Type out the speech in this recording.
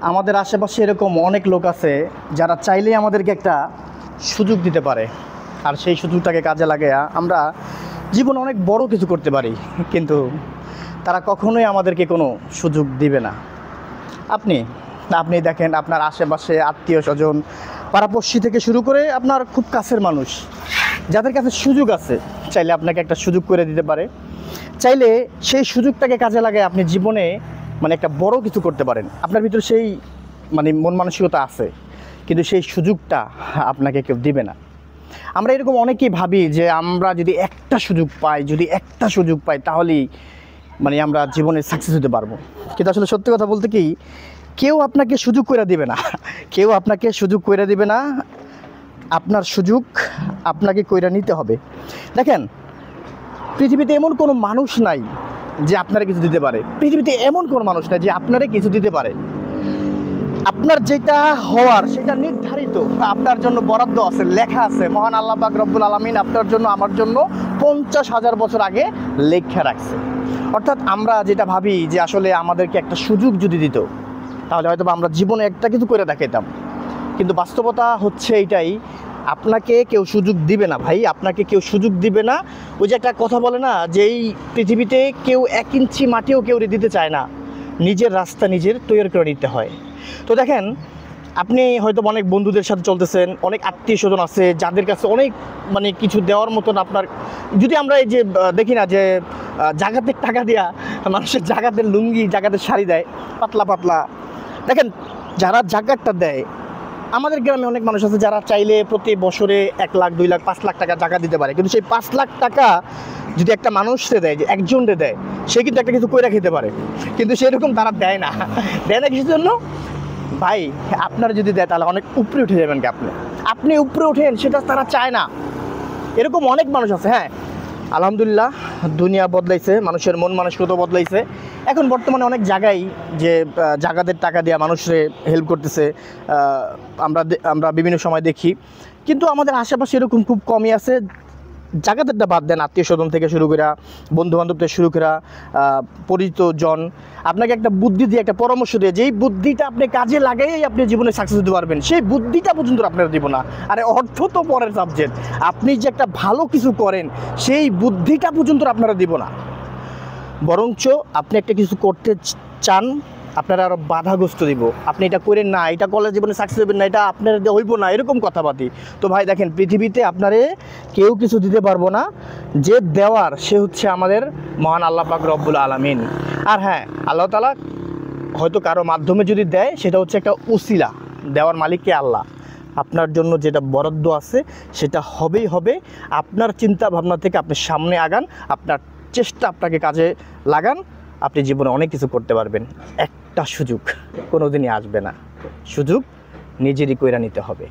আমাদের আশেপাশে এরকম অনেক লোক আছে যারা চাইলেই আমাদেরকে একটা সুযোগ দিতে পারে, আর সেই সুযোগটাকে কাজে লাগিয়ে আমরা জীবনে অনেক বড় কিছু করতে পারি, কিন্তু তারা কখনোই আমাদেরকে কোনো সুযোগ দিবে না। আপনি আপনি দেখেন আপনার আশেপাশে আত্মীয় স্বজন, পাড়াপড়শি থেকে শুরু করে আপনার খুব কাছের মানুষ যাদের কাছে সুযোগ আছে, চাইলে আপনাকে একটা সুযোগ করে দিতে পারে। চাইলে সেই সুযোগটাকে কাজে লাগায় আপনি জীবনে একটা বড় কিছু করতে পারেন। আপনার ভিতরে সেই মন মানসিকতা আছে, কিন্তু সেই সুযোগটা আপনাকে কেউ দিবে না। আমরা এরকম অনেকেই ভাবি যে আমরা যদি একটা সুযোগ পাই তাহলেই আমরা জীবনে সাকসেস হতে পারবো। কিন্তু আসলে সত্যি কথা বলতে কি, কেউ আপনাকে সুযোগ করে দিবে না, আপনার সুযোগ আপনাকে কইরা নিতে হবে। দেখেন, পৃথিবীতে এমন কোনো মানুষ নাই যে আপনারা কিছু দিতে পারে। আপনার যেটা হওয়ার সেটা নির্ধারিত, আপনার জন্য বরাদ্দ আছে, লেখা আছে। মহান আল্লাহ পাক রব্বুল আলামিন আপনার জন্য আমার জন্য 50,000 বছর আগে লেখা রাখছে। অর্থাৎ আমরা যেটা ভাবি যে আসলে আমাদেরকে একটা সুযোগ যদি দিত তাহলে হয়তো আমরা জীবনে একটা কিছু করে দেখাতাম, কিন্তু বাস্তবতা হচ্ছে এইটাই, আপনাকে কেউ সুযোগ দিবে না ভাই, আপনাকে কেউ সুযোগ দিবে না। ওই যে একটা কথা বলে না, যে এই পৃথিবীতে কেউ 1 ইঞ্চি মাটিও কেউ দিতে চায় না, নিজের রাস্তা নিজের তৈরি করে নিতে হয়। তো দেখেন, আপনি হয়তো অনেক বন্ধুদের সাথে চলতেছেন, অনেক আত্মীয় স্বজন আছে যাদের কাছে অনেক কিছু দেওয়ার মতন আপনার, যদি আমরা এই যে দেখি না যে জাকাতের টাকা দিয়া মানুষের জাকাতের লুঙ্গি, জাকাতের শাড়ি দেয় পাতলা পাতলা। দেখেন, যারা জাকাতটা দেয়, আমাদের গ্রামে অনেক মানুষ আছে যারা চাইলে প্রতি বছরে 1 লাখ 2 লাখ 5 লাখ টাকা জাকাত দিতে পারে, কিন্তু সেই 5 লাখ টাকা যদি একটা মানুষকে দেয়, যে একজনকে দেয়, সে কিন্তু একটা কিছু কইরা খেতে পারে, কিন্তু সেরকম তারা দেয় না কিছুর জন্য। ভাই, আপনারা যদি দেয় তাহলে অনেক উপরে উঠে যাবেন। আপনি উপরে ওঠেন, সেটা তারা চায় না। এরকম অনেক মানুষ আছে। হ্যাঁ, আলহামদুলিল্লাহ, দুনিয়া বদলাইছে, মানুষের মন মানসিকতা বদলাইছে। এখন বর্তমানে অনেক জায়গায় যে জাকাতের টাকা দিয়ে মানুষরে হেল্প করতেছে, আমরা বিভিন্ন সময় দেখি। কিন্তু আমাদের আশেপাশে এরকম খুব কমই আছে। জাকাতেরটা বাদ দেন, আত্মীয় স্বজন থেকে শুরু করে, বন্ধুবান্ধব থেকে শুরু করে, পরিচিত জন আপনাকে একটা বুদ্ধি দিয়ে, একটা পরামর্শ দিয়ে, যেই বুদ্ধিটা আপনি কাজে লাগাইই আপনি জীবনে সাকসেস হতে পারবেন, সেই বুদ্ধিটা পর্যন্ত আপনারা দিব না। আরে অর্থ তো পরের সাবজেক্ট, আপনি যে একটা ভালো কিছু করেন সেই বুদ্ধিটা পর্যন্ত আপনারা দিব না। বরঞ্চ আপনি একটা কিছু করতে চান, আপনারা আরও বাধাগ্রস্ত দিব। আপনি এটা করেন না, এটা করলে জীবনে সাকসেস হবেন না, এটা আপনার হইব না, এরকম কথাবার্তি। তো ভাই দেখেন, পৃথিবীতে আপনারে কেউ কিছু দিতে পারবো না, যে দেওয়ার সে হচ্ছে আমাদের মহান আল্লাহ পাক রব্বুল আলামিন। আর হ্যাঁ, আল্লাহ তাআলা হয়তো কারো মাধ্যমে যদি দেয়, সেটা হচ্ছে একটা উসিলা, দেওয়ার মালিককে আল্লাহ। আপনার জন্য যেটা বরাদ্দ আছে সেটা হবেই হবে। আপনার চিন্তা ভাবনা থেকে আপনি সামনে আগান, আপনার চেষ্টা আপনাকে কাজে লাগান, আপনি জীবনে অনেক কিছু করতে পারবেন। একটা সুযোগ কোনোদিনই আসবে না, সুযোগ নিজেরই কইরা নিতে হবে।